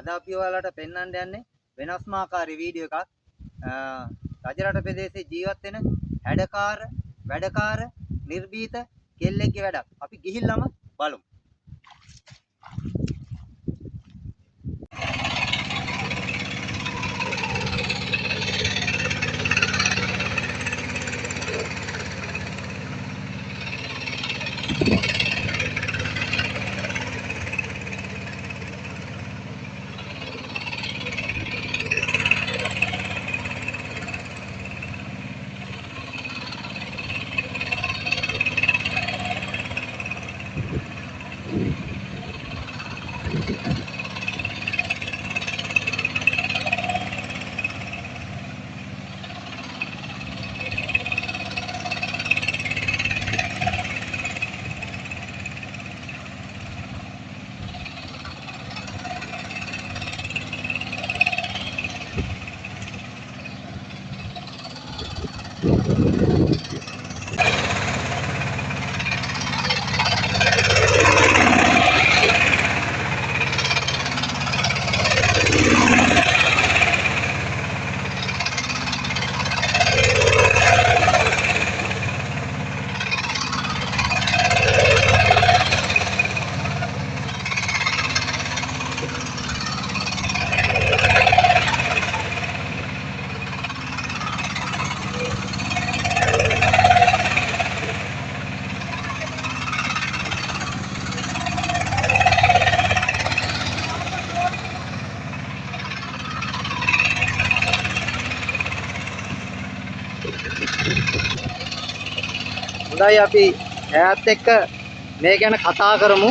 අද අපි ඔයාලට පෙන්වන්න යන්නේ වෙනස්ම ආකාරයේ වීඩියෝ එකක්. රජරට ප්‍රදේශයේ ජීවත් වෙන හැඩකාර, වැඩකාර, නිර්භීත කෙල්ලෙක්ගේ වැඩක්. අපි ගිහිල්ලාම බලමු. හොඳයි අපි ඈත් එක්ක මේ ගැන කතා කරමු.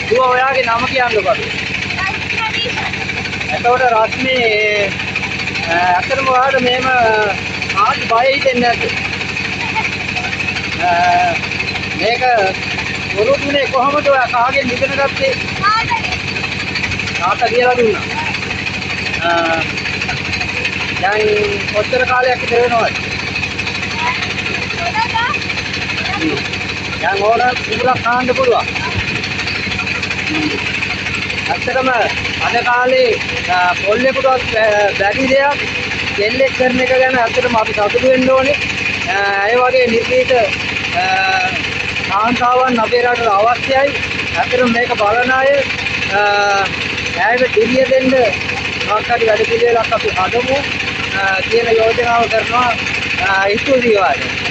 දුව ඔයාගේ නම කියන්නකෝ. එතකොට රශ්මි අතරම ඔයාලට මේම ආත් බය හිතෙන්නේ නැද්ද? මේක වරුතුනේ කොහොමද ඔයා කාගෙන් ඉගෙන ගත්තේ? තාත්තා කියලා දුන්නා. දැන් කොච්චර කාලයක් ඉතර වෙනවද? දැන් ඕන කුඹුරක් කාන්න පුළුවන්. ඇත්තටම අද කාලේ පොල්ලෙකුටවත් බැරි දෙයක් දෙල්ලෙක් කරන එක ගැන ඇත්තටම අපි සතුටු වෙන්න ඕනේ. ඒ වගේ නිර්භීත කාන්තාවන් අපේ රටට අවශ්‍යයි. ඇත්තටම මේක බලන අය ඇයට දිරිය දෙන්න මොකක් හරි වැඩ පිළිවෙලක් අපි හදමු කියන යෝජනාව කරනවා. ස්තුතියි වාගේ.